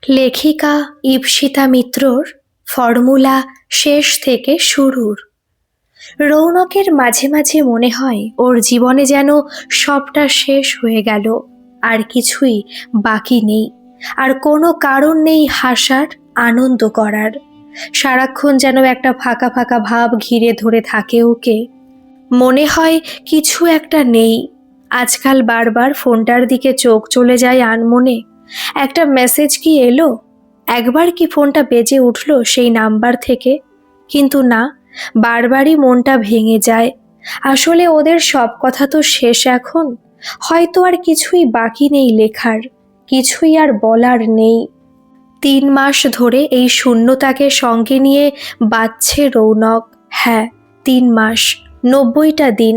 লেখিকা ঈপ্সিতা মিত্রর ফর্মুলা শেষ থেকে শুরুর। রৌনকের মাঝে মাঝে মনে হয় ওর জীবনে যেন সবটা শেষ হয়ে গেল, আর কিছুই বাকি নেই, আর কোনো কারণ নেই হাসার, আনন্দ করার। সারাক্ষণ যেন একটা ফাঁকা ফাঁকা ভাব ঘিরে ধরে থাকে ওকে। মনে হয় কিছু একটা নেই। আজকাল বারবার ফোনটার দিকে চোখ চলে যায় আনমনে। একটা মেসেজ কি এলো? একবার কি ফোনটা বেজে উঠলো সেই নাম্বার থেকে? কিন্তু না, বারবারই মনটা ভেঙে যায়। আসলে ওদের সব কথা তো শেষ এখন। হয়তো আর কিছুই বাকি নেই লেখার, কিছুই আর বলার নেই। 3 মাস ধরে এই শূন্যতাকে সঙ্গে নিয়ে বাঁচছে রৌনক। হ্যাঁ, 3 মাস, 90টা দিন।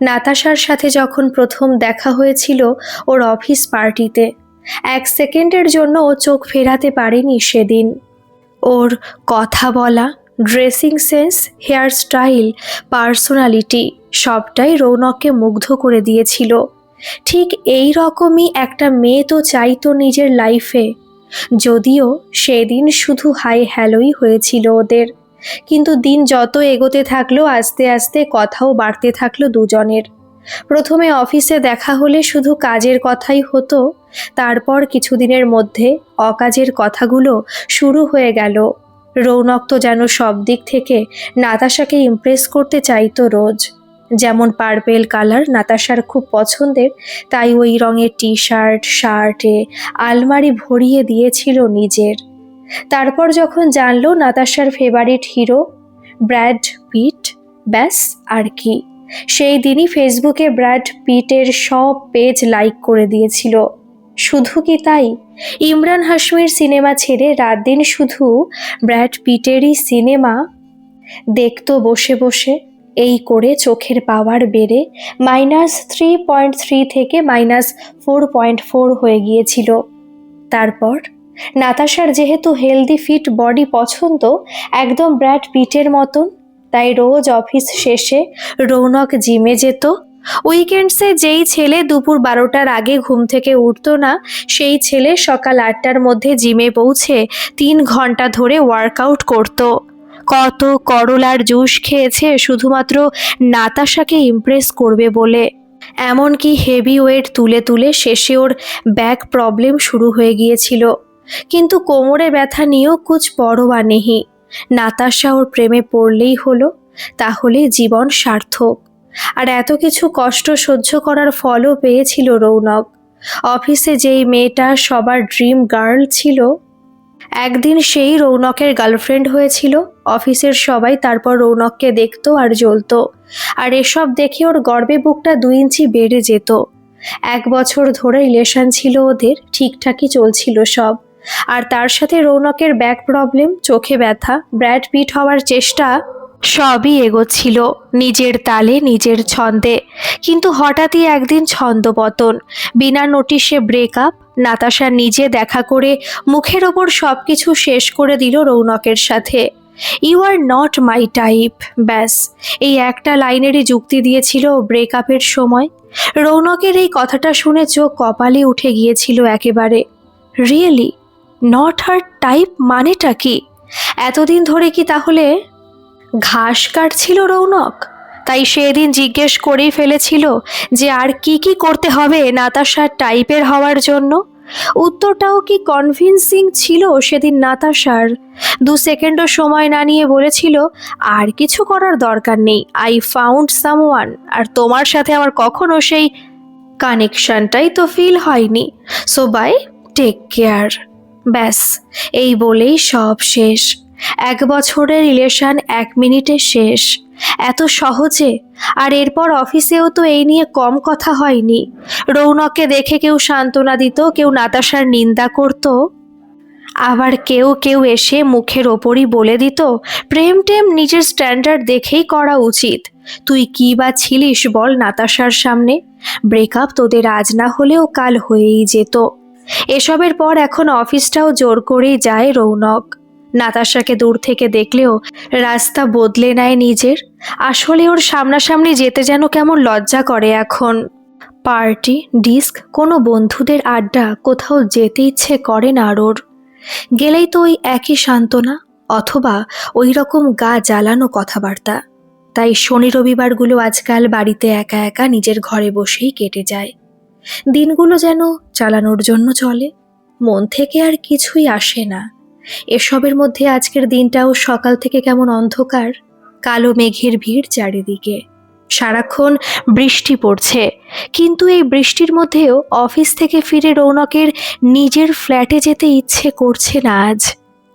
নাতাশার সাথে যখন প্রথম দেখা হয়েছিল ওর অফিস পার্টিতে, 1 সেকেন্ডের জন্য ও চোখ ফেরাতে পারেনি সেদিন। ওর কথা বলা, dressing sense, hairstyle, personality সবটাই রৌনককে মুগ্ধ করে দিয়েছিল। ঠিক এই রকমই একটা মেয়ে তো চাইতো নিজের লাইফে। যদিও সেদিন শুধু হাই হ্যালোই হয়েছিল ওদের, কিন্তু দিন যত এগোতে থাকলো আস্তে আস্তে কথাও বাড়তে থাকলো দুজনের। প্রথমে অফিসে দেখা হলে শুধু কাজের কথাই হতো, তারপর কিছুদিনের মধ্যে অকাজের কথাগুলো শুরু হয়ে গেল। রৌনক তো যেন সব দিক থেকে নাতাশাকে ইমপ্রেস করতে চাইতো রোজ। যেমন পার্পেল কালার নাতাশার খুব পছন্দের, তাই ওই রঙের টি শার্ট শার্টে আলমারি ভরিয়ে দিয়েছিল নিজের। তারপর যখন জানলো নাতাশার ফেভারিট হিরো ব্র্যাড পিট, ব্যাস আর কি, সেই দিনই ফেসবুকে ব্র্যাড পিটের সব পেজ লাইক করে দিয়েছিল। শুধু কি তাই, ইমরান হাশমির সিনেমা ছেড়ে রাত দিন শুধু ব্র্যাড পিটেরই সিনেমা দেখতো বসে বসে। এই করে চোখের পাওয়ার বেড়ে -3.3 থেকে -4.4 হয়ে গিয়েছিল। তারপর নাতাশার যেহেতু হেলদি ফিট বডি পছন্দ, একদম ব্র্যাড পিটের মতন, তাই রোজ অফিস শেষে রৌনক জিমে যেত। উইকেন্ডসে যেই ছেলে দুপুর 12টার আগে ঘুম থেকে উঠতো না, সেই ছেলে সকাল 8টার মধ্যে জিমে পৌঁছে 3 ঘন্টা ধরে ওয়ার্কআউট করত। কত করলার জুস খেয়েছে শুধুমাত্র নাতাশাকে ইমপ্রেস করবে বলে। এমনকি হেভি ওয়েট তুলে তুলে শেষে ওর ব্যাক প্রবলেম শুরু হয়ে গিয়েছিল, কিন্তু কোমরে ব্যথা নিয়েও কুছ পরোয়া নেই। নাতাশা ওর প্রেমে পড়লেই হলো, তাহলে জীবন সার্থক। আর এত কিছু কষ্ট সহ্য করার ফলও পেয়েছিল রৌনক। অফিসে যেই মেয়েটা সবার ড্রিম গার্ল ছিল, একদিন সেই রৌনকের গার্লফ্রেন্ড হয়েছিল। অফিসের সবাই তারপর রৌনককে দেখতো আর জ্বলতো, আর এসব দেখে ওর গর্বে বুকটা 2 ইঞ্চি বেড়ে যেত। 1 বছর ধরে রিলেশন ছিল ওদের, ঠিকঠাকই চলছিল সব। আর তার সাথে রৌনকের ব্যাক প্রবলেম, চোখে ব্যথা, ব্র্যাড পিট হওয়ার চেষ্টা, সবই এগোচ্ছিল নিজের তালে নিজের ছন্দে। কিন্তু হঠাৎই একদিন ছন্দপতন, বিনা নোটিশে ব্রেকআপ। নাতাশা নিজে দেখা করে মুখের ওপর সব কিছু শেষ করে দিল রৌনকের সাথে। You are not my type, ব্যাস এই একটা লাইনেরই যুক্তি দিয়েছিল ব্রেকআপের সময়। রৌনকের এই কথাটা শুনে চোখ কপালে উঠে গিয়েছিল একেবারে। রিয়েলি নট হার টাইপ মানেটা কি? এতদিন ধরে কি তাহলে ঘাস কাটছিল রৌনক? তাই সেদিন জিজ্ঞেস করেই ফেলেছিল যে আর কি কি করতে হবে নাতাশার টাইপের হওয়ার জন্য। উত্তরটাও কি কনভিন্সিং ছিল সেদিন নাতাশার। 2 সেকেন্ডও সময় না নিয়ে বলেছিল, আর কিছু করার দরকার নেই, আই ফাউন্ড সামওয়ান, আর তোমার সাথে আমার কখনো সেই কানেকশনটাই তো ফিল হয়নি, সো বাই, টেক কেয়ার। ব্যাস এই বলেই সব শেষ। 1 বছরের রিলেশন 1 মিনিটে শেষ, এত সহজে। আর এরপর অফিসেও তো এই নিয়ে কম কথা হয়নি। রৌনককে দেখে কেউ সান্ত্বনা দিত, কেউ নাতাশার নিন্দা করত, আবার কেউ কেউ এসে মুখের ওপরই বলে দিত প্রেম টেম নিজের স্ট্যান্ডার্ড দেখেই করা উচিত। তুই কি বা ছিলিস বল নাতাশার সামনে? ব্রেকআপ তোদের আজ না হলেও কাল হয়েই যেত। এসবের পর এখন অফিসটাও জোর করেই যায় রৌনক। নাতাশাকে দূর থেকে দেখলেও রাস্তা বদলে নেয় নিজের। আসলে ওর সামনাসামনি যেতে যেন কেমন লজ্জা করে এখন। পার্টি, ডিস্ক, কোনো বন্ধুদের আড্ডা, কোথাও যেতে ইচ্ছে করে না ওর। গেলেই তো ওই একই সান্ত্বনা, অথবা ওই রকম গা জ্বালানো কথাবার্তা। তাই শনি রবিবারগুলো আজকাল বাড়িতে একা একা নিজের ঘরে বসেই কেটে যায়। দিনগুলো যেন চালানোর জন্য চলে, মন থেকে আর কিছুই আসে না। এসবের মধ্যে আজকের দিনটাও সকাল থেকে কেমন অন্ধকার, কালো মেঘের ভিড় চারিদিকে। সারাক্ষণ বৃষ্টি পড়ছে, কিন্তু এই বৃষ্টির মধ্যেও অফিস থেকে ফিরে রৌনকের নিজের ফ্ল্যাটে যেতে ইচ্ছে করছে না আজ।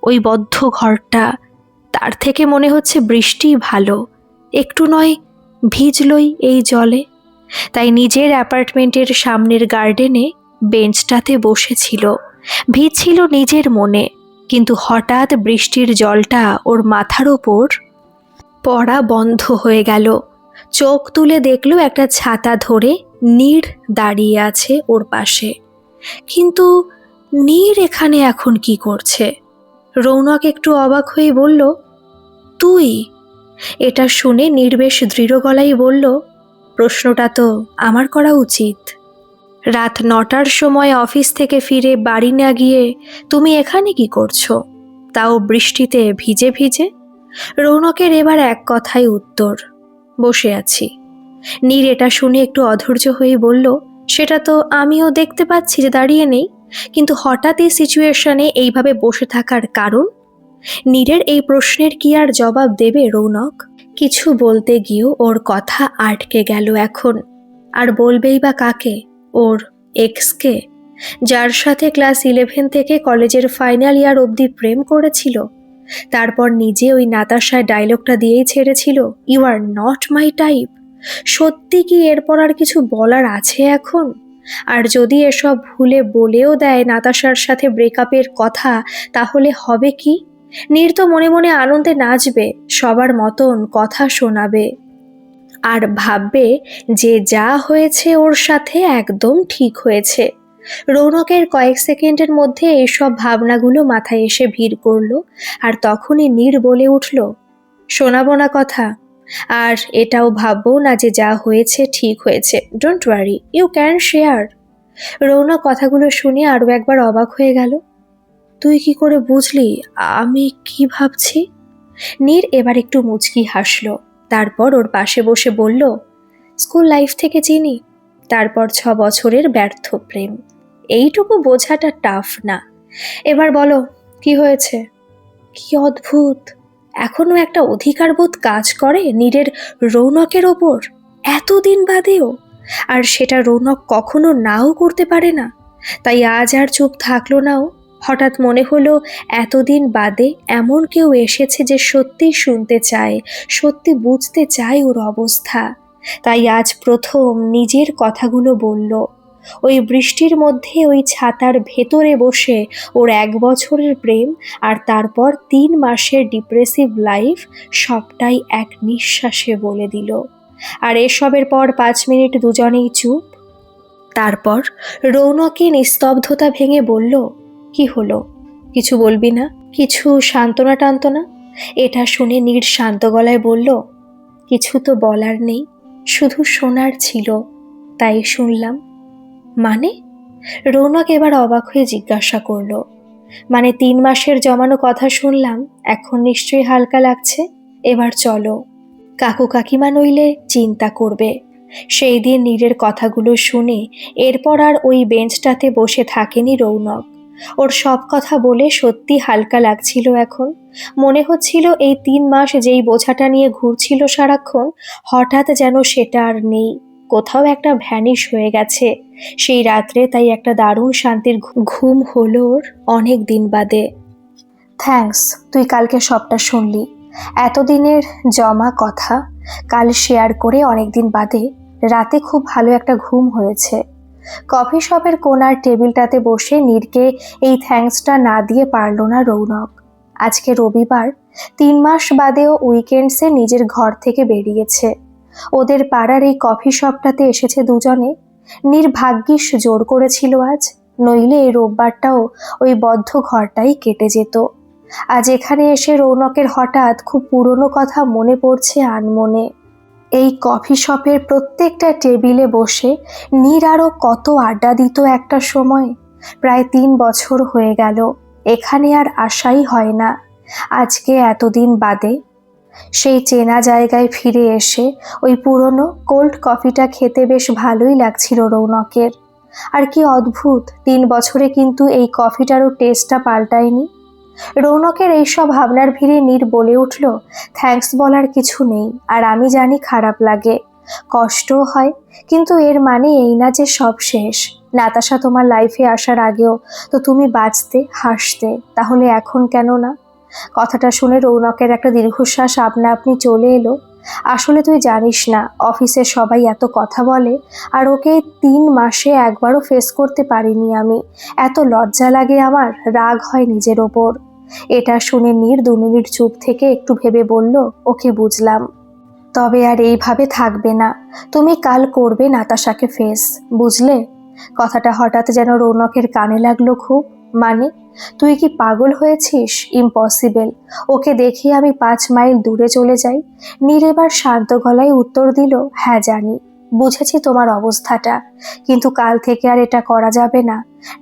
ওই বদ্ধ ঘরটা, তার থেকে মনে হচ্ছে বৃষ্টিই ভালো, একটু নয় ভিজলই এই জলে। তাই নিজের অ্যাপার্টমেন্টের সামনের গার্ডেনে বেঞ্চটাতে বসেছিল, ভিজছিল নিজের মনে। কিন্তু হঠাৎ বৃষ্টির জলটা ওর মাথার ওপর পড়া বন্ধ হয়ে গেল। চোখ তুলে দেখল একটা ছাতা ধরে নীর দাঁড়িয়ে আছে ওর পাশে। কিন্তু নীর এখানে এখন কি করছে? রৌনক একটু অবাক হয়ে বলল, তুই? এটা শুনে নীর বেশ দৃঢ় গলায় বলল, প্রশ্নটা তো আমার করা উচিত। রাত 9টার সময় অফিস থেকে ফিরে বাড়ি না গিয়ে তুমি এখানে কি করছো, তাও বৃষ্টিতে ভিজে ভিজে? রৌনকের এবার এক কথাই উত্তর, বসে আছি। নীর এটা শুনে একটু অধৈর্য হয়ে বলল, সেটা তো আমিও দেখতে পাচ্ছি যে দাঁড়িয়ে নেই, কিন্তু হঠাৎ এই সিচুয়েশনে এইভাবে বসে থাকার কারণ? নীরের এই প্রশ্নের কি আর জবাব দেবে রৌনক? কিছু বলতে গিয়েও ওর কথা আটকে গেল এখন। আর বলবেই বা কাকে? ওর এক্সকে, যার সাথে ক্লাস 11 থেকে কলেজের ফাইনাল ইয়ার অবধি প্রেম করেছিল। তারপর নিজে ওই নাতাশায় ডায়লগটা দিয়েই ছেড়েছিল, you are not my type. সত্যি কি এরপর আর কিছু বলার আছে এখন? আর যদি এসব ভুলে বলেও দেয় নাতাশার সাথে ব্রেকআপের কথা, তাহলে হবে কি? নীর তো মনে মনে আনন্দে নাচবে, সবার মতন কথা শোনাবে, আর ভাববে যে যা হয়েছে ওর সাথে একদম ঠিক হয়েছে। রৌনকের কয়েক সেকেন্ডের মধ্যে এইসব ভাবনাগুলো মাথায় এসে ভিড় করলো। আর তখনই নীর বলে উঠল, শোনাবো না কথা, আর এটাও ভাববো না যে যা হয়েছে ঠিক হয়েছে। Don't worry, you can share. Raunak কথাগুলো শুনে আরও একবার অবাক হয়ে গেল। তুই কি করে বুঝলি আমি কি ভাবছি? নীর এবার একটু মুচকি হাসল, তারপর ওর পাশে বসে বলল, স্কুল লাইফ থেকে চিনি, তারপর 6 বছরের ব্যর্থ প্রেম, এইটুকু বোঝাটা টাফ না। এবার বলো কি হয়েছে? কি অদ্ভুত, এখনো একটা অধিকারবোধ কাজ করে নীরের রৌনকের ওপর, এতদিন বাদেও। আর সেটা রৌনক কখনো নাও করতে পারে না। তাই আজ আর চুপ থাকলো নাও। হঠাৎ মনে হলো এতদিন বাদে এমন কেউ এসেছে যে সত্যি শুনতে চায়, সত্যি বুঝতে চায় ওর অবস্থা। তাই আজ প্রথম নিজের কথাগুলো বলল। ওই বৃষ্টির মধ্যে ওই ছাতার ভেতরে বসে ওর 1 বছরের প্রেম আর তারপর 3 মাসের ডিপ্রেসিভ লাইফ সবটাই এক নিঃশ্বাসে বলে দিল। আর এসবের পর 5 মিনিট দুজনেই চুপ। তারপর রৌনকে নিস্তব্ধতা ভেঙে বলল, কি হলো? কিছু বলবি না? কিছু সান্ত্বনা টান্তনা? এটা শুনে নীর শান্ত গলায় বলল, কিছু তো বলার নেই, শুধু শোনার ছিল, তাই শুনলাম। মানে? রৌনক এবার অবাক হয়ে জিজ্ঞাসা করল, মানে 3 মাসের জমানো কথা শুনলাম, এখন নিশ্চয়ই হালকা লাগছে। এবার চলো, কাকু কাকিমা নইলে চিন্তা করবে। সেই দিন নীরের কথাগুলো শুনে এরপর আর ওই বেঞ্চটাতে বসে থাকেনি রৌনক। ওর সব কথা বলে সত্যি হালকা লাগছিল এখন। মনে হচ্ছিল এই 3 মাস যেই বোঝাটা নিয়ে ঘুরছিল সারাক্ষণ, হঠাৎ যেন সেটা আর নেই, কোথাও একটা ভ্যানিশ হয়ে গেছে সেই রাত্রে। তাই একটা দারুণ শান্তির ঘুম হলো ওর অনেক দিন বাদে। থ্যাঙ্কস, তুই কালকে সবটা শুনলি। এতদিনের জমা কথা কাল শেয়ার করে অনেকদিন বাদে রাতে খুব ভালো একটা ঘুম হয়েছে। কফি শপের কোনার টেবিলটাতে বসে নীরকে এই থ্যাঙ্কসটা না দিয়ে পারল না রৌনক। আজকে রবিবার, 3 মাস বাদেও উইকেন্ডসে নিজের ঘর থেকে বেরিয়েছে। ওদের পাড়ার এই কফি শপটাতে এসেছে দুজনে। নীর ভাগ্যিস জোর করেছিল আজ, নইলে এই রোববারটাও ওই বদ্ধ ঘরটাই কেটে যেত। আজ এখানে এসে রৌনকের হঠাৎ খুব পুরনো কথা মনে পড়ছে আনমনে। এই কফি শপের প্রত্যেকটা টেবিলে বসে নীর আরও কত আড্ডা দিত একটা সময়। প্রায় 3 বছর হয়ে গেল। এখানে আর আশাই হয় না। আজকে এতদিন বাদে সেই চেনা জায়গায় ফিরে এসে ওই পুরনো কোল্ড কফিটা খেতে বেশ ভালোই লাগছিল রৌনকের। আর কি অদ্ভুত, 3 বছরে কিন্তু এই কফিটারও টেস্টটা পাল্টায়নি। রৌনকের এইসব ভাবনার ভিড়ে নীর বলে উঠল, থ্যাঙ্কস বলার কিছু নেই, আর আমি জানি খারাপ লাগে, কষ্টও হয়, কিন্তু এর মানে এই না যে সব শেষ। নাতাশা তোমার লাইফে আসার আগেও তো তুমি বাঁচতে, হাসতে, তাহলে এখন কেন না? কথাটা শুনে রৌনকের একটা দীর্ঘশ্বাস আপনা আপনি চলে এলো। আসলে তুই জানিস না, অফিসে সবাই এত কথা বলে, আর ওকে 3 মাসে একবারও ফেস করতে পারিনি আমি। এত লজ্জা লাগে আমার, রাগ হয় নিজের ওপর। এটা শুনে নীর 2 মিনিট চুপ থেকে একটু ভেবে বলল, ওকে বুঝলাম, তবে আর এইভাবে থাকবে না। তুমি কাল করবে নাতাশাকে ফেস, বুঝলে? কথাটা হঠাৎ যেন রৌনকের কানে লাগলো খুব। মানে, তুই কি পাগল হয়েছিস? ইম্পসিবল। ওকে দেখে আমি 5 মাইল দূরে চলে যাই? নীর এবার শান্ত গলায় উত্তর দিল, হ্যাঁ জানি, বুঝেছি তোমার অবস্থাটা, কিন্তু কাল থেকে আর এটা করা যাবে না।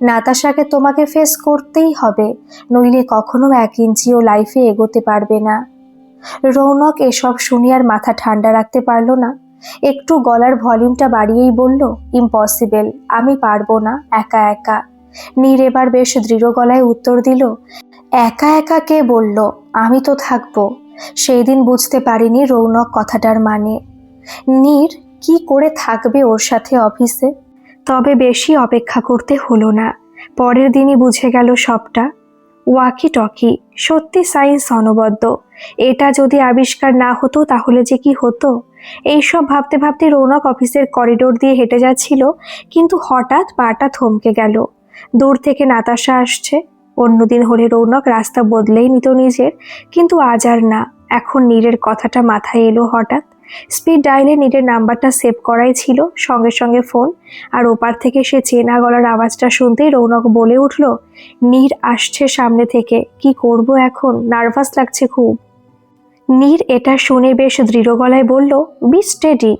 নাতাশাকে তোমাকে ফেস করতেই হবে, নইলে কখনো 1 ইঞ্চিও লাইফে এগোতে পারবে না। রৌনক এসব শুনে আর মাথা ঠান্ডা রাখতে পারল না। একটু গলার ভলিউমটা বাড়িয়েই বলল, ইম্পসিবল, আমি পারবো না একা একা। নীর এবার বেশ দৃঢ় গলায় উত্তর দিল, একা একা কে বলল? আমি তো থাকবো। সেই দিন বুঝতে পারিনি রৌনক কথাটার মানে। নীর কি করে থাকবে ওর সাথে অফিসে? তবে বেশি অপেক্ষা করতে হলো না, পরের দিনই বুঝে গেল সবটা। ওয়াকি টকি, সত্যি সায়েন্স অনবদ্য। এটা যদি আবিষ্কার না হতো তাহলে যে কি হতো। এইসব ভাবতে ভাবতে রৌনক অফিসের করিডোর দিয়ে হেঁটে যাচ্ছিল, কিন্তু হঠাৎ পাটা থমকে গেল। দূর থেকে নাতাশা আসছে। অন্যদিন হলে রৌনক রাস্তা বদলেই নিত নিজের, কিন্তু আজ আর না। এখন নীরের কথাটা মাথায় এলো হঠাৎ। স্পিড ডায়ালে নীরের নাম্বারটা সেভ করাই ছিল, সঙ্গে সঙ্গে ফোন। আর ওপার থেকে সে চেনা গলার আওয়াজটা শুনতেই রৌনক বলে উঠল, নীর আসছে সামনে থেকে, কি করব এখন, নার্ভাস লাগছে খুব। নীর এটা শুনে বেশ দৃঢ় গলায় বলল, বি স্টেডি,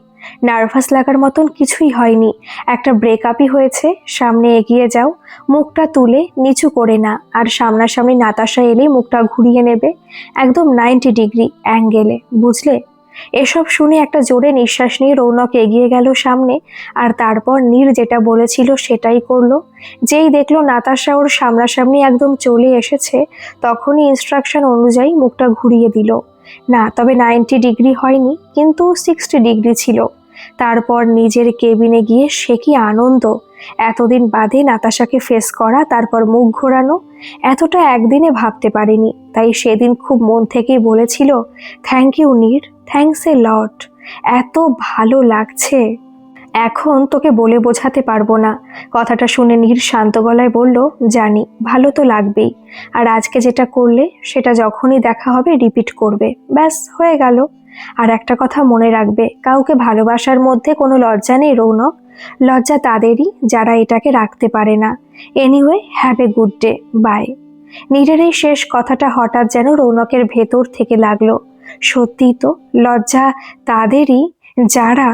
নার্ভাস লাগার মতন কিছুই হয়নি, একটা ব্রেকআপই হয়েছে, সামনে এগিয়ে যাও, মুখটা তুলে নিচু করে না, আর সামনাসামনি নাতাশা এলেই মুখটা ঘুরিয়ে নেবে, একদম 90 ডিগ্রি অ্যাঙ্গেলে, বুঝলে? এসব শুনে একটা জোরে নিঃশ্বাস নিয়ে রৌনক এগিয়ে গেল সামনে, আর তারপর নীর যেটা বলেছিল সেটাই করলো। যেই দেখলো নাতাশা ওর সামনাসামনি একদম চলে এসেছে, তখনই ইনস্ট্রাকশন অনুযায়ী মুখটা ঘুরিয়ে দিল। না, তবে 90 ডিগ্রি হয়নি, কিন্তু 60 ডিগ্রি ছিল। তারপর নিজের কেবিনে গিয়ে সে কি আনন্দ! এতদিন বাদে নাতাশাকে ফেস করা, তারপর মুখ ঘোরানো, এতটা একদিনে ভাবতে পারিনি। তাই সেদিন খুব মন থেকেই বলেছিল, thank you Neer, thanks a lot, এত ভালো লাগছে। এখন তোকে বলে বোঝাতে পারবো না। কথাটা শুনে নীর শান্ত গলায় বলল, জানি, ভালো তো লাগবেই, আর আজকে যেটা করলে সেটা যখনই দেখা হবে রিপিট করবে, ব্যাস হয়ে গেল। আর একটা কথা মনে রাখবে, কাউকে ভালোবাসার মধ্যে কোনো লজ্জা নেই রৌনক, লজ্জা তাদেরই যারা এটাকে রাখতে পারে না। Anyway, have a good day, bye. নীরের এই শেষ কথাটা হঠাৎ যেন রৌনকের ভেতর থেকে লাগলো। সত্যিই তো, লজ্জা তাদেরই যারা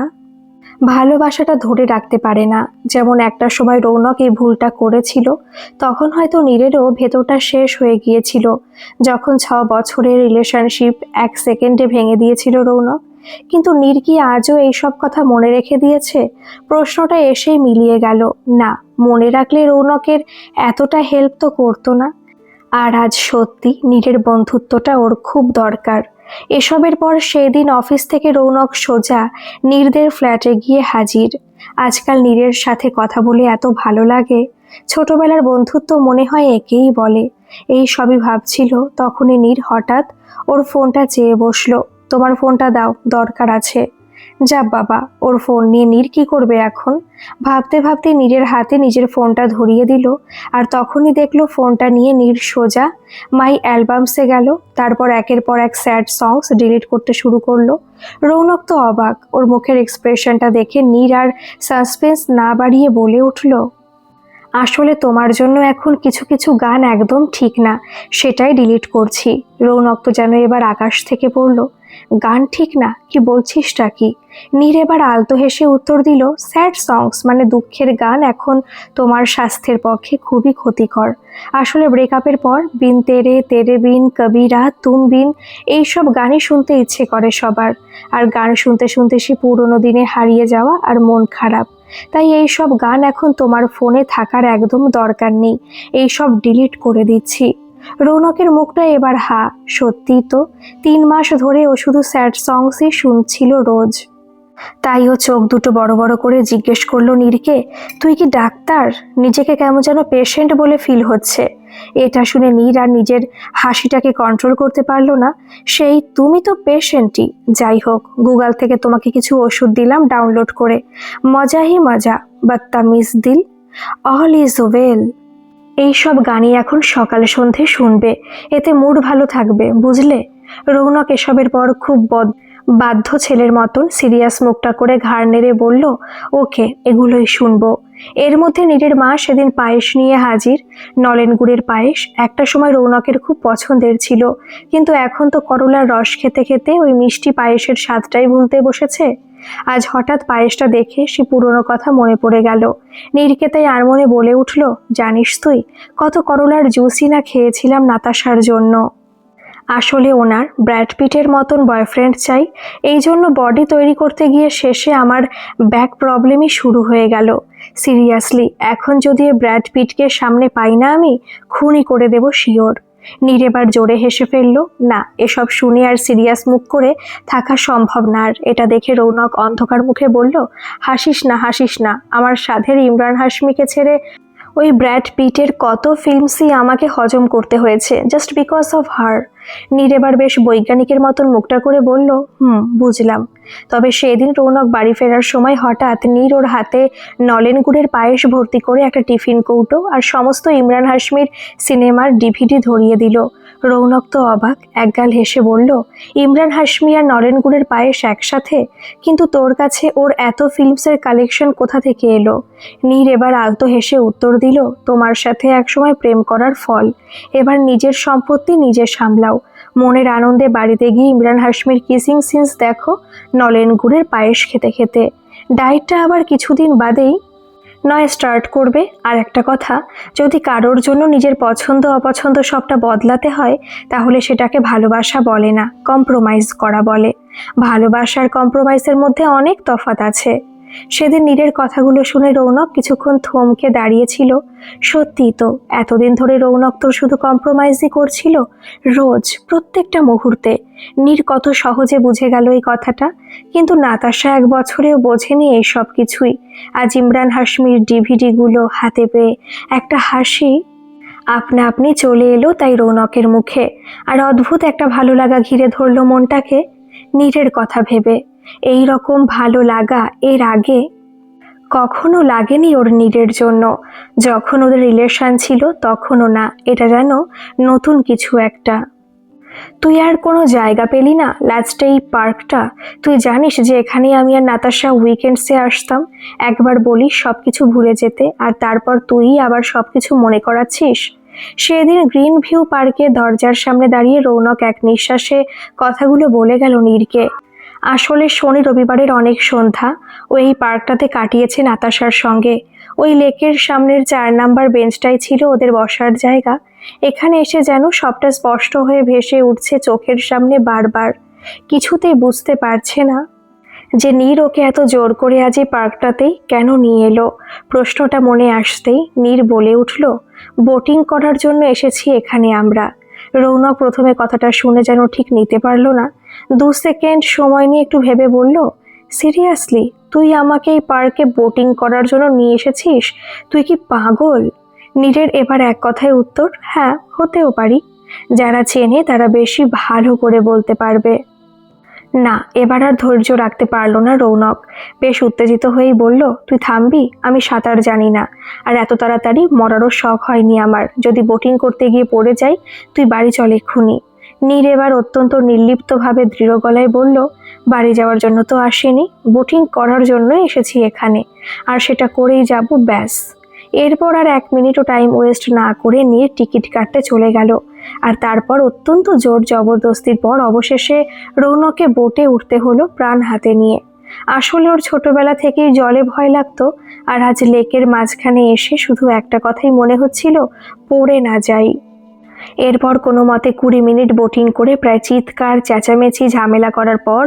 ভালোবাসাটা ধরে রাখতে পারে না। যেমন একটা সময় রৌনক এই ভুলটা করেছিল, তখন হয়তো নীরেরও ভেতরটা শেষ হয়ে গিয়েছিল, যখন 6 বছরের রিলেশনশিপ 1 সেকেন্ডে ভেঙে দিয়েছিল রৌনক। কিন্তু নীর কি আজও এইসব কথা মনে রেখে দিয়েছে? প্রশ্নটা এসেই মিলিয়ে গেল, না, মনে রাখলে রৌনকের এতটা হেল্প তো করতো না। আর আজ সত্যি নীরের বন্ধুত্বটা ওর খুব দরকার। এসবের পর সেদিন অফিস থেকে রৌনক সোজা নীরদের ফ্ল্যাটে গিয়ে হাজির। আজকাল নীরের সাথে কথা বলে এত ভালো লাগে, ছোটবেলার বন্ধুত্ব মনে হয় একেই বলে। এই সবই ভাবছিল, তখনই নীর হঠাৎ ওর ফোনটা চেয়ে বসলো। তোমার ফোনটা দাও, দরকার আছে। যা বাবা, ওর ফোন নিয়ে নীর কি করবে এখন? ভাবতে ভাবতে নীরের হাতে নিজের ফোনটা ধরিয়ে দিল, আর তখনই দেখলো ফোনটা নিয়ে নীর সোজা মাই অ্যালবামসে গেল। তারপর একের পর এক স্যাড সংস ডিলিট করতে শুরু করলো। রৌনক তো অবাক, ওর মুখের এক্সপ্রেশনটা দেখে নীর আর সাসপেন্স না বাড়িয়ে বলে উঠল, আসলে তোমার জন্য এখন কিছু কিছু গান একদম ঠিক না, সেটাই ডিলিট করছি। রৌনক তো যেন এবার আকাশ থেকে পড়ল। গান ঠিক না? কি বলছিসটা কি? নীর এবার আলতো হেসে উত্তর দিল, স্যাড সংস মানে দুঃখের গান এখন তোমার স্বাস্থ্যের পক্ষে খুবই ক্ষতিকর। আসলে ব্রেকআপের পর বিন তেরে, তেরে বিন, কবিরা, তুম বিন, এইসব গানই শুনতে ইচ্ছে করে সবার। আর গান শুনতে শুনতে সে পুরোনো দিনে হারিয়ে যাওয়া আর মন খারাপ। তাই এই সব গান এখন তোমার ফোনে থাকার একদম দরকার নেই, এই সব ডিলিট করে দিচ্ছি। রৌনকের মুখটা এবার হা, সত্যি তো 3 মাস ধরে ও শুধু স্যাড সংসই শুনছিল রোজ। তাই ও চোখ দুটো বড় বড় করে জিজ্ঞেস করলো নীরকে, তুই কি ডাক্তার? নিজেকে কেমন যেন পেশেন্ট বলে ফিল হচ্ছে। এটা শুনে নীর আর নিজের হাসিটাকে কন্ট্রোল করতে পারলো না। সেই তুমি তো পেশেন্টই। যাই হোক, গুগল থেকে তোমাকে কিছু ওষুধ দিলাম ডাউনলোড করে। মজা হি মজা, বদতামিজ দিল, অল ইজ ওয়েল। এইসব গানই এখন সকালে সন্ধে শুনবে, এতে মুড ভালো থাকবে, বুঝলে? রৌনক এসবের পর খুব বাধ্য ছেলের মতন সিরিয়াস মুখটা করে ঘাড় নেড়ে বলল, ওকে, এগুলোই শুনবো। এর মধ্যে নীরের মা সেদিন পায়েস নিয়ে হাজির। নলেন গুড়ের পায়েস একটা সময় রৌনকের খুব পছন্দের ছিল, কিন্তু এখন তো করলার রস খেতে খেতে ওই মিষ্টি পায়েসের স্বাদটাই ভুলতে বসেছে। আজ হঠাৎ পায়েসটা দেখে সে পুরনো কথা মনে পড়ে গেল। নীরকে তাই আর মনে বলে উঠল, জানিস তুই কত করলার জুসই না খেয়েছিলাম নাতাশার জন্য। আসলে ওনার ব্র্যাড পিটের মতন বয়ফ্রেন্ড চাই, এই জন্য বডি তৈরি করতে গিয়ে শেষে আমার ব্যাক প্রবলেমই শুরু হয়ে গেল। সিরিয়াসলি, এখন যদি ব্র্যাড পিটকে সামনে পাই না আমি খুনই করে দেব শিওর। নীর এবার জোরে হেসে ফেলল। না, এসব শুনে আর সিরিয়াস মুখ করে থাকা সম্ভব না। আর এটা দেখে রৌনক অন্ধকার মুখে বলল, হাসিস না হাসিস না, আমার সাধের ইমরান হাশমিকে ছেড়ে ওই ব্র্যাড পিটের কত ফিল্মসই আমাকে হজম করতে হয়েছে জাস্ট বিকজ অফ হার। নীর এবার বেশ বৈজ্ঞানিকের মতন মুখটা করে বলল, বুঝলাম। তবে সেদিন রৌনক বাড়ি ফেরার সময় হঠাৎ নীর ওর হাতে নলেন গুড়ের পায়েস ভর্তি করে একটা টিফিন কৌটো আর সমস্ত ইমরান হাশমির সিনেমার ডিভিডি ধরিয়ে দিল। রৌনক তো অবাক, একগাল হেসে বলল, ইমরান হাশমি আর নলেন গুড়ের পায়েস একসাথে? কিন্তু তোর কাছে ওর এত ফিল্মসের কালেকশন কোথা থেকে এলো? নীর এবার আলতো হেসে উত্তর দিল, তোমার সাথে একসময় প্রেম করার ফল। এবার নিজের সম্পত্তি নিজে সামলাও। মনের আনন্দে বাড়িতে গিয়ে ইমরান হাশমির কিসিং সিনস দেখো নলেন গুড়ের পায়েস খেতে খেতে। ডায়েটটা আবার কিছুদিন বাদেই নয় স্টার্ট করবে। আর একটা কথা, যদি কারোর জন্য নিজের পছন্দ অপছন্দ সবটা বদলাতে হয়, তাহলে সেটাকে ভালোবাসা বলে না, কম্প্রোমাইজ করা বলে। ভালোবাসা আর কম্প্রোমাইজের মধ্যে অনেক তফাৎ আছে। সেদিন নীরের কথাগুলো শুনে রৌনক কিছুক্ষণ থমকে দাঁড়িয়েছিল। সত্যি তো, এতদিন ধরে রৌনক তো শুধু কম্প্রোমাইজই করছিল, রোজ, প্রত্যেকটা মুহূর্তে। নীর কত সহজে বুঝে গেল এই কথাটা, কিন্তু নাতাশা 1 বছরেও বোঝেনি এই সব কিছুই। আজ ইমরান হাশমির ডিভিডিগুলো হাতে পেয়ে একটা হাসি আপনা আপনি চলে এলো তাই রৌনকের মুখে। আর অদ্ভুত একটা ভালো লাগা ঘিরে ধরলো মনটাকে নীরের কথা ভেবে। এই রকম ভালো লাগা এর আগে কখনো লাগেনি ওর নীরের জন্য। যখন ওদের রিলেশন ছিল তখনও না, এটা যেন নতুন কিছু একটা। তুই আর কোনো জায়গা পেলি না লাস্টে এই পার্কটা? তুই জানিস যে এখানেই আমি আর নাতাশা উইকেন্ডসে আসতাম। একবার বলিস সব কিছু ভুলে যেতে, আর তারপর তুই আবার সব কিছু মনে করাচ্ছিস। সেদিন গ্রিন ভিউ পার্কে দরজার সামনে দাঁড়িয়ে রৌনক এক নিঃশ্বাসে কথাগুলো বলে গেল নীরকে। আসলে শনি রবিবারের অনেক সন্ধ্যা ও এই পার্কটাতে কাটিয়েছে নাতাশার সঙ্গে। ওই লেকের সামনের 4 নাম্বার বেঞ্চটাই ছিল ওদের বসার জায়গা। এখানে এসে যেন সবটা স্পষ্ট হয়ে ভেসে উঠছে চোখের সামনে বারবার। কিছুতেই বুঝতে পারছে না যে নীর ওকে এত জোর করে আজ এই পার্কটাতেই কেন নিয়ে এলো। প্রশ্নটা মনে আসতেই নীর বলে উঠল, বোটিং করার জন্য এসেছি এখানে আমরা। রৌনক প্রথমে কথাটা শুনে যেন ঠিক নিতে পারল না। 2 সেকেন্ড সময় নিয়ে একটু ভেবে বলল, সিরিয়াসলি তুই আমাকে এই পার্কে বোটিং করার জন্য নিয়ে এসেছিস? তুই কি পাগল? নীরের এবার এক কথায় উত্তর, হ্যাঁ, হতেও পারি। যারা চেনে তারা বেশি ভালো করে বলতে পারবে। না, এবার আর ধৈর্য রাখতে পারল না রৌনক। বেশ উত্তেজিত হয়েই বলল, তুই থামবি? আমি সাঁতার জানি না, আর এত তাড়াতাড়ি মরারও শখ হয়নি আমার। যদি বোটিং করতে গিয়ে পড়ে যাই, তুই বাড়ি চল এক্ষুনি। নীর এবার অত্যন্ত নির্লিপ্তভাবে দৃঢ় গলায় বলল, বাড়ি যাওয়ার জন্য তো আসেনি, বোটিং করার জন্য এসেছি এখানে, আর সেটা করেই যাব, ব্যাস। এরপর আর 1 মিনিটও টাইম ওয়েস্ট না করে নীর টিকিট কাটতে চলে গেল। আর তারপর অত্যন্ত জোর জবরদস্তির পর অবশেষে রৌনককে বোটে উঠতে হলো প্রাণ হাতে নিয়ে। আসলে ওর ছোটবেলা থেকেই জলে ভয় লাগতো, আর আজ লেকের মাঝখানে এসে শুধু একটা কথাই মনে হচ্ছিল, পড়ে না যাই। এরপর কোনো মতে 20 মিনিট বোটিং করে প্রায় চিৎকার চেঁচামেচি ঝামেলা করার পর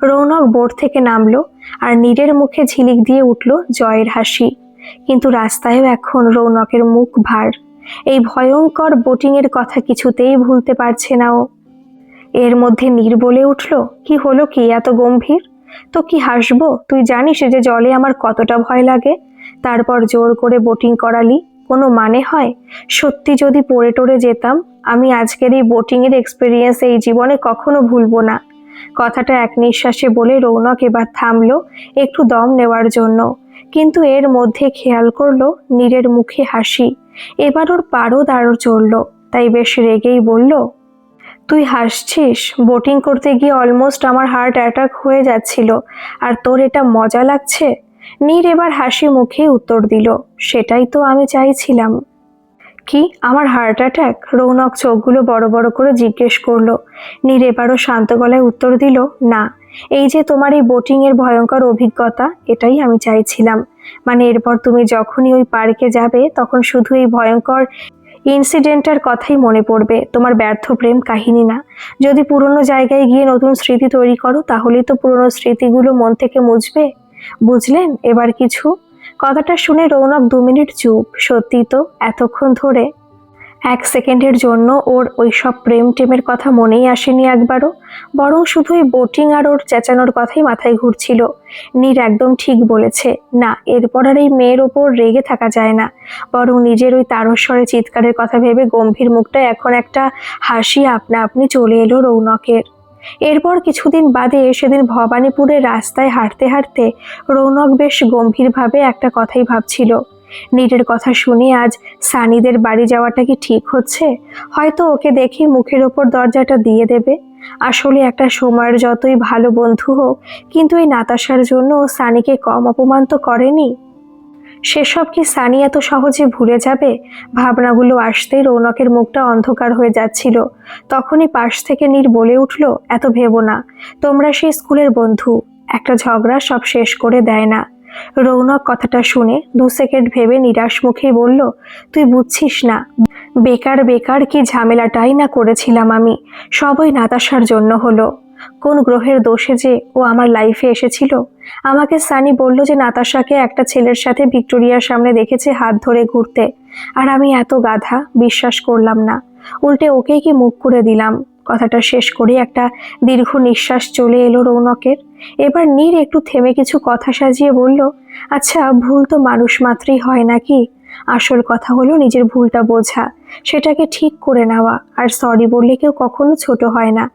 রৌনক বোট থেকে নামলো, আর নীরের মুখে ঝিলিক দিয়ে উঠল জয়ের হাসি। কিন্তু রাস্তায়ও এখন রৌনকের মুখ ভার। এই ভয়ঙ্কর বোটিংয়ের কথা কিছুতেই ভুলতে পারছে না ও। এর মধ্যে নীর বলে উঠল, কি হলো, কি এত গম্ভীর? তো কি হাসবো? তুই জানিস যে জলে আমার কতটা ভয় লাগে, তারপর জোর করে বোটিং করালি, কোনো মানে হয়? সত্যি যদি পড়ে টরে যেতাম, আমি আজকের এই বোটিংয়ের এক্সপিরিয়েন্স এই জীবনে কখনো ভুলবো না। কথাটা এক নিঃশ্বাসে বলে রৌনক এবার থামলো একটু দম নেওয়ার জন্য, কিন্তু এর মধ্যে খেয়াল করলো নীরের মুখে হাসি। এবার ওর পারদ আরো চড়ল, তাই বেশ রেগেই বলল, তুই হাসছিস? বোটিং করতে গিয়ে অলমোস্ট আমার হার্ট অ্যাটাক হয়ে যাচ্ছিল, আর তোর এটা মজা লাগছে? নীর এবার হাসি মুখে উত্তর দিল, সেটাই তো আমি চাইছিলাম। কি, আমার হার্ট অ্যাটাক? রৌনক চোখগুলো বড় বড় করে জিজ্ঞেস করলো। নীর এবারও শান্ত গলায় উত্তর দিল, না, এই যে তোমার এই বোটিং এর ভয়ঙ্কর অভিজ্ঞতা, এটাই আমি চাইছিলাম। মানে এরপর তুমি যখনই ওই পার্কে যাবে তখন শুধু এই ভয়ঙ্কর ইনসিডেন্টটার কথাই মনে পড়বে, তোমার ব্যর্থ প্রেম কাহিনী না। যদি পুরনো জায়গায় গিয়ে নতুন স্মৃতি তৈরি করো তাহলেই তো পুরনো স্মৃতিগুলো মন থেকে মুছবে। বুঝলেন এবার কিছু? কথাটা শুনে রৌনক 2 মিনিট চুপ। সত্যি তো এতক্ষণ ধরে 1 সেকেন্ডের জন্য ওর ওই সব প্রেম টেমের কথা মনেই আসেনি একবারও, বরং শুধু ওই বোটিং আর ওর চেঁচানোর কথাই মাথায় ঘুরছিল। নীর একদম ঠিক বলেছে, না, এরপর আর এই মেয়ের ওপর রেগে থাকা যায় না। বরং নিজের ওই তারস্বরে চিৎকারের কথা ভেবে গম্ভীর মুখটা এখন একটা হাসি আপনা আপনি চলে এলো রৌনকের। এরপর কিছুদিন বাদে সেদিন ভবানীপুরের রাস্তায় হাঁটতে হাঁটতে রৌনক বেশ গম্ভীরভাবে একটা কথাই ভাবছিল। নীরের কথা শুনে আজ সানিদের বাড়ি যাওয়াটা কি ঠিক হচ্ছে? হয়তো ওকে দেখে মুখের ওপর দরজাটা দিয়ে দেবে। আসলে একটা সময়ের যতই ভালো বন্ধু হোক, কিন্তু এই নাতাশার জন্য ও সানিকে কম অপমান তো করেনি। সেসব কি সানি এত সহজে ভুলে যাবে? ভাবনাগুলো আসতেই রৌনকের মুখটা অন্ধকার হয়ে যাচ্ছিল। তখনই পাশ থেকে নীর বলে উঠল, এত ভেবো না, তোমরা সেই স্কুলের বন্ধু, একটা ঝগড়া সব শেষ করে দেয় না। রৌনক কথাটা শুনে 2 সেকেন্ড ভেবে নিরাশ মুখেই বলল, তুই বুঝছিস না, বেকার বেকার কি ঝামেলাটাই না করেছিলাম আমি, সবই নাতাশার জন্য হলো। কোন গ্রহের দোষে যে ও আমার লাইফে এসেছিল। আমাকে সানি বলল যে নাতাশাকে একটা ছেলের সাথে ভিক্টোরিয়ার সামনে দেখেছে হাত ধরে ঘুরতে, আর আমি এত গাধা, বিশ্বাস করলাম না। উল্টে ওকেই কি মুখ করে দিলাম। কথাটা শেষ করে একটা দীর্ঘ নিঃশ্বাস চলে এলো রৌনকের। এবার নীর একটু থেমে কিছু কথা সাজিয়ে বলল, আচ্ছা, ভুল তো মানুষ মাত্রই হয় নাকি? আসল কথা হলো নিজের ভুলটা বোঝা, সেটাকে ঠিক করে নেওয়া, আর সরি বললে কেউ কখনো ছোট হয় না।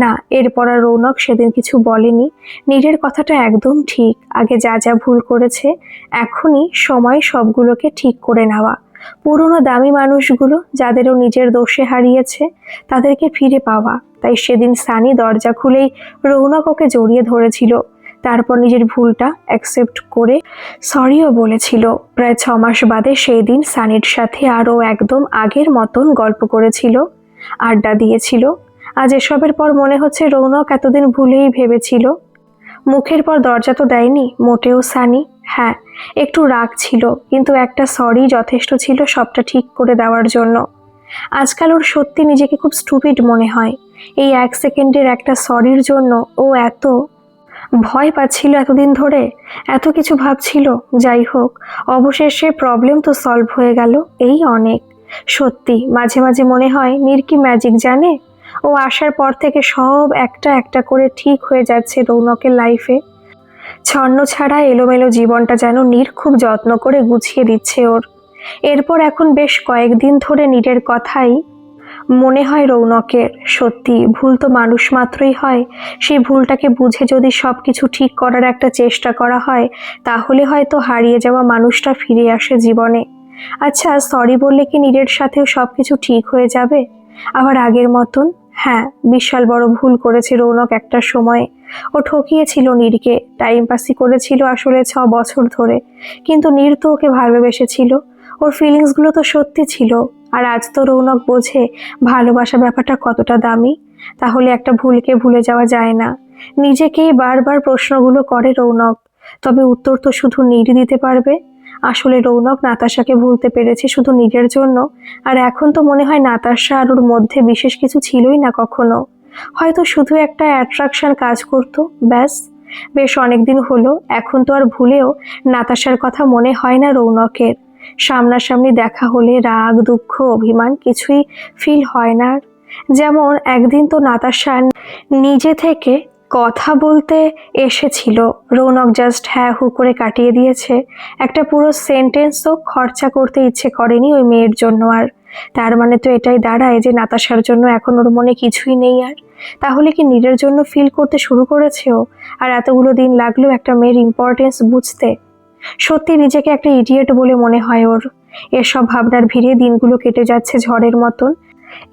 না, এরপর আর রৌনক সেদিন কিছু বলেনি। নীরের কথাটা একদম ঠিক, আগে যা যা ভুল করেছে এখনই সময় সবগুলোকে ঠিক করে নেওয়া। পুরনো দামি মানুষগুলো যাদেরও নিজের দোষে হারিয়েছে তাদেরকে ফিরে পাওয়া। তাই সেদিন সানি দরজা খুলেই রৌনক ওকে জড়িয়ে ধরেছিল, তারপর নিজের ভুলটা অ্যাকসেপ্ট করে সরিও বলেছিল। প্রায় 6 মাস বাদে সেই দিন সানির সাথে আরও একদম আগের মতন গল্প করেছিল, আড্ডা দিয়েছিল। আজ এসবের পর মনে হচ্ছে রৌনক এতদিন ভুলেই ভেবেছিল। মুখের পর দরজা তো দেয়নি মোটেও সানি। হ্যাঁ, একটু রাগ ছিল, কিন্তু একটা সরি যথেষ্ট ছিল সবটা ঠিক করে দেওয়ার জন্য। আজকাল ওর সত্যি নিজেকে খুব স্টুপিড মনে হয়। এই 1 সেকেন্ডের একটা সরির জন্য ও এত ভয় পাচ্ছিল এতদিন ধরে, এত কিছু ভাবছিল। যাই হোক, অবশেষে প্রবলেম তো সলভ হয়ে গেল, এই অনেক। সত্যি মাঝে মাঝে মনে হয় নীর কি ম্যাজিক জানে। ও আসার পর থেকে সব একটা একটা করে ঠিক হয়ে যাচ্ছে রৌনকের লাইফে। ছন্ন ছাড়া এলোমেলো জীবনটা যেন নীর খুব যত্ন করে গুছিয়ে দিচ্ছে ওর। এরপর এখন বেশ কয়েকদিন ধরে নীরের কথাই মনে হয় রৌনকের। সত্যি ভুল তো মানুষ মাত্রই হয়, সেই ভুলটাকে বুঝে যদি সব কিছু ঠিক করার একটা চেষ্টা করা হয় তাহলে হয়তো হারিয়ে যাওয়া মানুষটা ফিরে আসে জীবনে। আচ্ছা, সরি বললে কি নীরের সাথেও সব কিছু ঠিক হয়ে যাবে আবার আগের মতন? হ্যাঁ, বিশাল বড় ভুল করেছে রৌনক একটা সময়ে। ও ঠকিয়েছিল নীরকে, টাইম পাসই করেছিল আসলে 6 বছর ধরে, কিন্তু নীর তো ওকে ভালোবেসেছিল। ওর ফিলিংসগুলো তো সত্যি ছিল। আর আজ তো রৌনক বোঝে ভালোবাসা ব্যাপারটা কতটা দামি। তাহলে একটা ভুলকে ভুলে যাওয়া যায় না। নিজেকেই বারবার প্রশ্নগুলো করে রৌনক। তবে উত্তর তো শুধু নীর দিতে পারবে। আসলে রৌনক নাতাশাকে ভুলতে পেরেছে শুধু নীরের জন্য। আর এখন তো মনে হয় নাতাশা আর ওর মধ্যে বিশেষ কিছু ছিলই না কখনো। হয়তো শুধু একটা অ্যাট্রাকশন কাজ করতো, ব্যাস। বেশ অনেকদিন হলো, এখন তো আর ভুলেও নাতাশার কথা মনে হয় না রৌনকের। সামনাসামনি দেখা হলে রাগ, দুঃখ, অভিমান কিছুই ফিল হয় না আর। যেমন একদিন তো নাতাশা নিজে থেকে কথা বলতে এসেছিল, রৌনক জাস্ট হ্যাঁ হু করে কাটিয়ে দিয়েছে। একটা পুরো সেন্টেন্সও খরচা করতে ইচ্ছে করেনি ওই মেয়ের জন্য আর। তার মানে তো এটাই দাঁড়ায় যে নাতাশার জন্য এখন ওর মনে কিছুই নেই আর। তাহলে কি নীরের জন্য ফিল করতে শুরু করেছে ও? আর এতগুলো দিন লাগলো একটা মেয়ের ইম্পর্টেন্স বুঝতে। সত্যি নিজেকে একটা ইডিয়েট বলে মনে হয় ওর। এসব ভাবনার ভিড়ে দিনগুলো কেটে যাচ্ছে ঝড়ের মতন।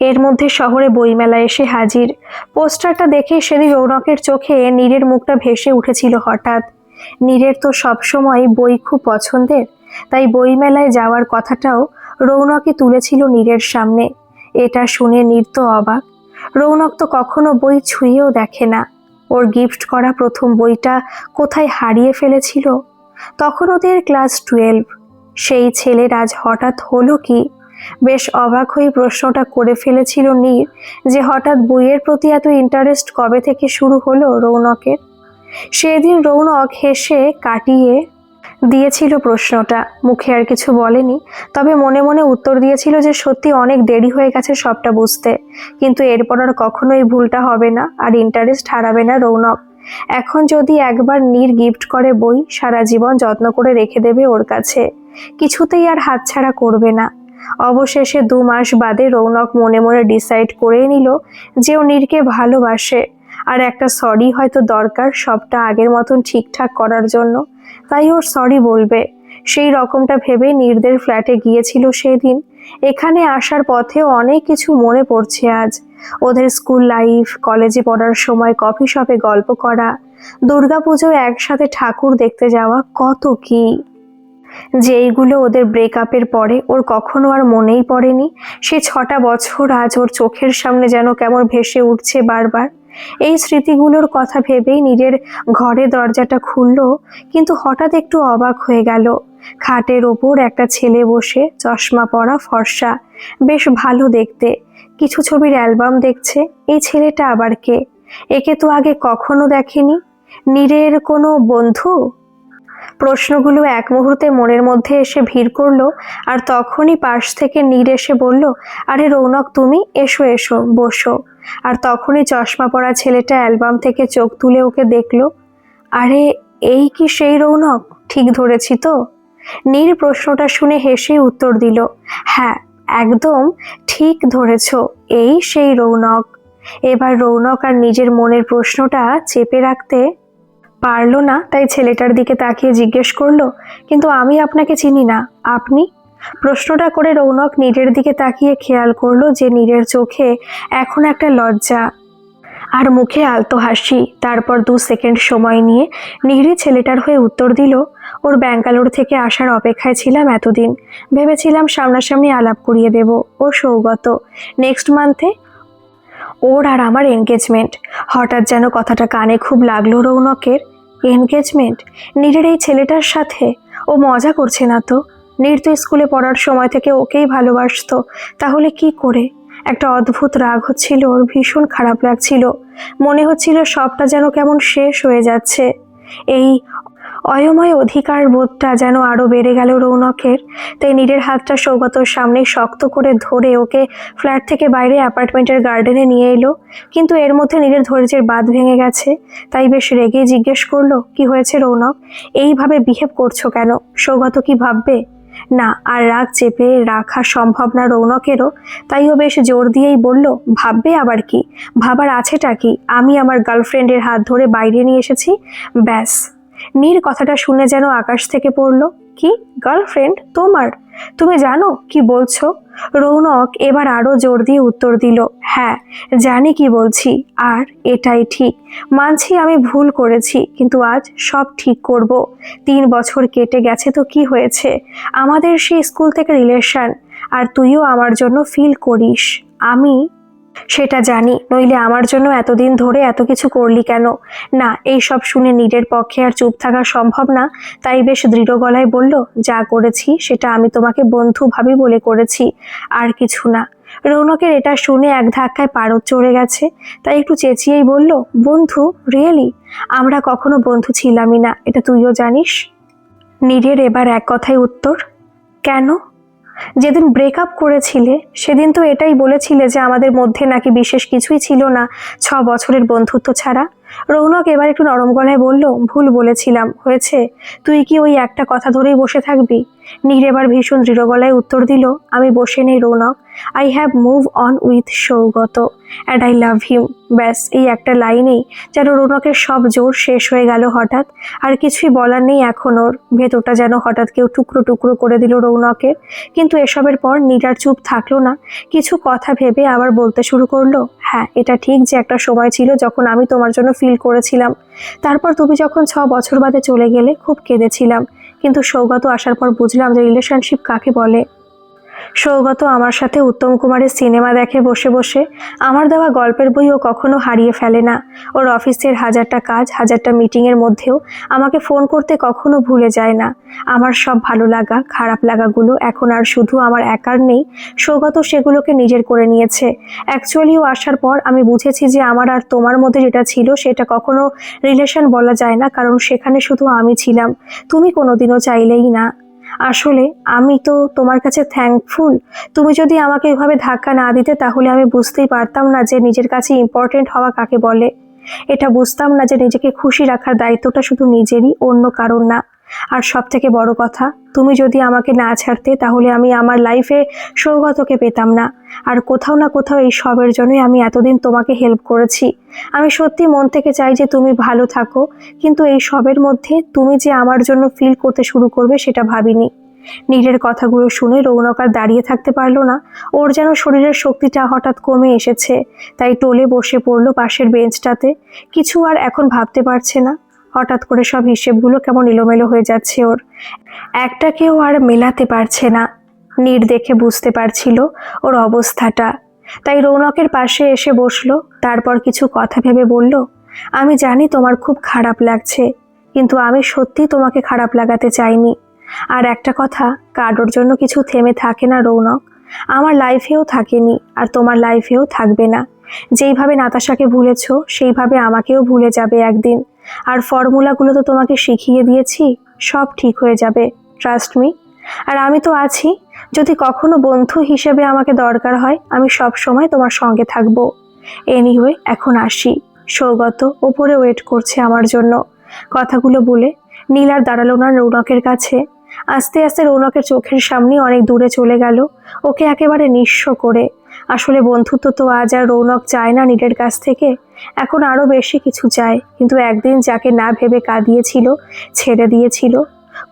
এর মধ্যে শহরে বইমেলা এসে হাজির। পোস্টারটা দেখে সেদিন রৌনকের চোখে নীরের মুখটা ভেসে উঠেছিল হঠাৎ। নীরের তো সবসময় বই খুব পছন্দের, তাই বইমেলায় যাওয়ার কথাটাও রৌনকই তুলেছিল নীরের সামনে। এটা শুনে নীর তো অবাক। রৌনক তো কখনো বই ছুঁয়েও দেখে না। ওর গিফট করা প্রথম বইটা কোথায় হারিয়ে ফেলেছিল। তখন ওদের ক্লাস 12। সেই ছেলের আজ হঠাৎ হলো কি? বেশ অবাক হয়ে প্রশ্নটা করে ফেলেছিল নীর যে হঠাৎ বইয়ের প্রতি এত ইন্টারেস্ট কবে থেকে শুরু হলো রৌনকের। সেদিন রৌনক হেসে কাটিয়ে দিয়েছিল প্রশ্নটা, মুখে আর কিছু বলেনি। তবে মনে মনে উত্তর দিয়েছিল যে সত্যি অনেক দেরি হয়ে গেছে সবটা বুঝতে, কিন্তু এরপর আর কখনো এই ভুলটা হবে না আর ইন্টারেস্ট হারাবে না রৌনক। এখন যদি একবার নীর গিফট করে বই, সারা জীবন যত্ন করে রেখে দেবে ওর কাছে, কিছুতেই আর হাতছাড়া করবে না। অবশেষে 2 মাস বাদে রৌনক মনে মনে ডিসাইড করেই নিল যে ও নীরকে ভালোবাসে। আর একটা সরি হয়তো দরকার সবটা আগের মতন ঠিকঠাক করার জন্য। তাই ওর সরি বলবে। সেই রকমটা ভেবে নীরদের ফ্ল্যাটে গিয়েছিল সেদিন। এখানে আসার পথেও অনেক কিছু মনে পড়ছে আজ। ওদের স্কুল লাইফ, কলেজে পড়ার সময় কফি শপে গল্প করা, দুর্গাপুজোয় একসাথে ঠাকুর দেখতে যাওয়া, কত কি যেইগুলো ওদের ব্রেকআপের পরে ওর কখনো আর মনেই পড়েনি। সে 6টা বছর আজ ওর চোখের সামনে যেন কেমন ভেসে উঠছে বারবার। এই স্মৃতিগুলোর কথা ভেবেই নীরের ঘরে দরজাটা খুলল, কিন্তু হঠাৎ একটু অবাক হয়ে গেল। খাটের ওপর একটা ছেলে বসে, চশমা পরা, ফর্সা, বেশ ভালো দেখতে। কিছু ছবির অ্যালবাম দেখছে। এই ছেলেটা আবার কে? একে তো আগে কখনো দেখেনি। নীরের কোনো বন্ধু? প্রশ্নগুলো এক মুহূর্তে মনের মধ্যে এসে ভিড় করলো। আর তখনই পাশ থেকে নীর এসে বলল, আরে রৌনক তুমি, এসো এসো বসো। আর তখনই চশমা পরা ছেলেটা অ্যালবাম থেকে চোখ তুলে ওকে দেখলো। আরে এই কি সেই রৌনক? ঠিক ধরেছি তো? নীর প্রশ্নটা শুনে হেসেই উত্তর দিল, হ্যাঁ একদম ঠিক ধরেছ, এই সেই রৌনক। এবার রৌনক আর নিজের মনের প্রশ্নটা চেপে রাখতে পারলো না, তাই ছেলেটার দিকে তাকিয়ে জিজ্ঞেস করলো, কিন্তু আমি আপনাকে চিনি না, আপনি? প্রশ্নটা করে রৌনক নীরের দিকে তাকিয়ে খেয়াল করলো যে নীরের চোখে এখন একটা লজ্জা আর মুখে আলতো হাসি। তারপর 2 সেকেন্ড সময় নিয়ে নীরই ছেলেটার হয়ে উত্তর দিল, ওর ব্যাঙ্গালোর থেকে আসার অপেক্ষায় ছিলাম এতদিন। ভেবেছিলাম সামনাসামনি আলাপ করিয়ে দেব। ও সৌগত, নেক্সট মান্থে ওর আর আমার এনগেজমেন্ট। হঠাৎ যেন কথাটা কানে খুব লাগলো রৌনকের। এনগেজমেন্ট নীরের এই ছেলেটার সাথে? ও মজা করছে না তো? নীর তো স্কুলে পড়ার সময় থেকে ওকেই ভালোবাসতো, তাহলে কি করে? একটা অদ্ভুত রাগ হচ্ছিল ওর, ভীষণ খারাপ লাগছিল। মনে হচ্ছিল সবটা যেন কেমন শেষ হয়ে যাচ্ছে। এই অয়ময় অধিকার বোধটা যেন আরো বেড়ে গেল রৌনকের। তাই নীরের হাতটা সৌগতর সামনে শক্ত করে ধরে ওকে ফ্ল্যাট থেকে বাইরে অ্যাপার্টমেন্টের গার্ডেনে নিয়ে এলো। কিন্তু এর মধ্যে নীরের ধৈর্যের বাঁধ ভেঙে গেছে। তাই বেশ রেগে জিজ্ঞেস করলো, কি হয়েছে রৌনক? এইভাবে বিহেভ করছো কেন? সৌগত কি ভাববে? না, আর রাগ চেপে রাখা সম্ভব না রৌনকেরও। তাই ও বেশ জোর দিয়েই বলল, ভাববে আবার কি? ভাবার আছেটা কি? আমি আমার গার্লফ্রেন্ডের হাত ধরে বাইরে নিয়ে এসেছি, ব্যাস। নীর কথাটা শুনে যেন আকাশ থেকে পড়লো। কি গার্লফ্রেন্ড তোমার? তুমি জানো কি বলছো? রৌনক এবার আরো জোর দিয়ে উত্তর দিল, হ্যাঁ জানি কি বলছি, আর এটাই ঠিক। মানছি আমি ভুল করেছি, কিন্তু আজ সব ঠিক করব। 3 বছর কেটে গেছে তো কি হয়েছে, আমাদের সেই স্কুল থেকে রিলেশন, আর তুইও আমার জন্য ফিল করিস। আমি সেটা জানি, নইলে আমার জন্য এতদিন ধরে এত কিছু করলি কেন? না, এই সব শুনে নীরের পক্ষে আর চুপ থাকা সম্ভব না, তাই বেশ দৃঢ় গলায় বলল, যা করেছি সেটা আমি তোমাকে বন্ধু ভাবি বলে করেছি, আর কিছু না। রৌনকের এটা শুনে এক ধাক্কায় পারদ চড়ে গেছে, তাই একটু চেঁচিয়েই বলল, বন্ধু? রিয়েলি? আমরা কখনো বন্ধু ছিলামই না, এটা তুইও জানিস। নীরের এবার এক কথায় উত্তর, কেন? যেদিন ব্রেকআপ করেছিলে সেদিন তো এটাই বলেছিলে যে আমাদের মধ্যে নাকি বিশেষ কিছুই ছিল না 6 বছরের বন্ধুত্ব ছাড়া। রৌনক এবার একটু নরম গলায় বলল, ভুল বলেছিলাম, হয়েছে। তুই কি ওই একটা কথা ধরেই বসে থাকবি? নীর এবার ভীষণ দৃঢ় গলায় উত্তর দিল, আমি বসে নেই Rounak, I have move on with Sougata and I love him. ব্যাস এই একটা লাইনেই যেন রৌনকের সব জোর শেষ হয়ে গেল হঠাৎ, আর কিছুই বলার নেই এখন ওর। ভেতরটা যেন হঠাৎ কেউ টুকরো টুকরো করে দিল রৌনকের। কিন্তু এসবের পর নীর আর চুপ থাকলো না, কিছু কথা ভেবে আবার বলতে শুরু করলো, হ্যাঁ এটা ঠিক যে একটা সময় ছিল যখন আমি তোমার জন্য ফিল করেছিলাম, তারপর তুমি যখন 6 বছর বাদে চলে গেলে খুব কেঁদেছিলাম, কিন্তু সৌগত আসার পর বুঝলাম যে রিলেশনশিপ কাকে বলে। সৌগত আমার সাথে উত্তম কুমারের সিনেমা দেখে বসে বসে, আমার দেওয়া গল্পের বই ও কখনো হারিয়ে ফেলে না। ওর অফিসের 1000টা কাজ, 1000টা মিটিংয়ের মধ্যেও আমাকে ফোন করতে কখনো ভুলে যায় না। আমার সব ভালো লাগা খারাপ লাগাগুলো এখন আর শুধু আমার একার নেই, সৌগত সেগুলোকে নিজের করে নিয়েছে। অ্যাকচুয়ালি ও আসার পর আমি বুঝেছি যে আমার আর তোমার মধ্যে যেটা ছিল সেটা কখনো রিলেশন বলা যায় না, কারণ সেখানে শুধু আমি ছিলাম, তুমি কোনোদিনও চাইলেই না। আসলে আমি তো তোমার কাছে থ্যাঙ্কফুল। তুমি যদি আমাকে এভাবে ধাক্কা না দিতে তাহলে আমি বুঝতেই পারতাম না যে নিজের কাছে ইম্পর্টেন্ট হওয়া কাকে বলে। এটা বুঝতাম না যে নিজেকে খুশি রাখার দায়িত্বটা শুধু নিজেরই, অন্য কারণ না। আর সব থেকে বড় কথা, তুমি যদি আমাকে না ছাড়তে তাহলে আমি আমার লাইফে সৌগতকে পেতাম না। আর কোথাও না কোথাও এই সবের জন্যই আমি এতদিন তোমাকে হেল্প করেছি। আমি সত্যি মন থেকে চাই যে তুমি ভালো থাকো, কিন্তু এই সবের মধ্যে তুমি যে আমার জন্য ফিল করতে শুরু করবে সেটা ভাবিনি। নীরের কথাগুলো শুনে রৌনক আর দাঁড়িয়ে থাকতে পারলো না, ওর যেন শরীরের শক্তিটা হঠাৎ কমে এসেছে, তাই টোলে বসে পড়লো পাশের বেঞ্চটাতে। কিছু আর এখন ভাবতে পারছে না, হঠাৎ করে সব হিসেবগুলো কেমন এলোমেলো হয়ে যাচ্ছে ওর, একটাকেও আর মেলাতে পারছে না। নীর দেখে বুঝতে পারছিল ওর অবস্থাটা, তাই রৌনকের পাশে এসে বসলো। তারপর কিছু কথা ভেবে বলল, আমি জানি তোমার খুব খারাপ লাগছে, কিন্তু আমি সত্যি তোমাকে খারাপ লাগাতে চাইনি। আর একটা কথা, কারোর জন্য কিছু থেমে থাকে না রৌনক, আমার লাইফেও থাকেনি আর তোমার লাইফেও থাকবে না। যেইভাবে নাতাশাকে ভুলেছ সেইভাবে আমাকেও ভুলে যাবে একদিন। আর ফর্মুলাগুলো তো তোমাকে শিখিয়ে দিয়েছি, সব ঠিক হয়ে যাবে, ট্রাস্ট মি। আর আমি তো আছি, যদি কখনো বন্ধু হিসেবে আমাকে দরকার হয় আমি সব সময় তোমার সঙ্গে থাকবো। এনিওয়ে এখন আসি, সৌগত ওপরে ওয়েট করছে আমার জন্য। কথাগুলো বলে নীল আর দাঁড়ালো না রৌনকের কাছে। আস্তে আস্তে রৌনকের চোখের সামনে অনেক দূরে চলে গেল, ওকে একেবারে নিঃস্ব করে। আসলে বন্ধুত্ব তো আজ আর রৌনক চায় না নীলের কাছ থেকে, এখন আরো বেশি কিছু চায়। কিন্তু একদিন যাকে না ভেবে কাঁদিয়েছিল, ছেড়ে দিয়েছিল,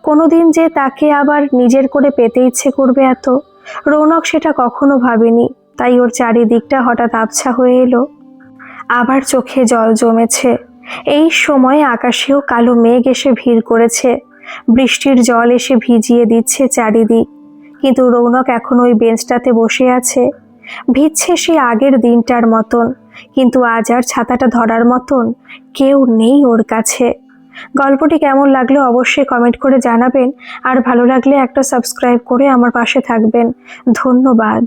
কোনোদিন যে তাকে আবার নিজের করে পেতে ইচ্ছে করবে এত, রৌনক সেটা কখনো ভাবেনি। তাই ওর চারিদিকটা হঠাৎ আবছা হয়ে এলো, আবার চোখে জল জমেছে। এই সময় আকাশেও কালো মেঘ এসে ভিড় করেছে, বৃষ্টির জল এসে ভিজিয়ে দিচ্ছে চারিদিক। কিন্তু রৌনক এখন ওই বেঞ্চটাতে বসে আছে, ভিজছে সেই আগের দিনটার মতন, কিন্তু আজ আর ছাতাটা ধরার মতন কেউ নেই ওর কাছে। গল্পটি কেমন লাগলো অবশ্যই কমেন্ট করে জানাবেন, আর ভালো লাগলে একটা সাবস্ক্রাইব করে আমার পাশে থাকবেন। ধন্যবাদ।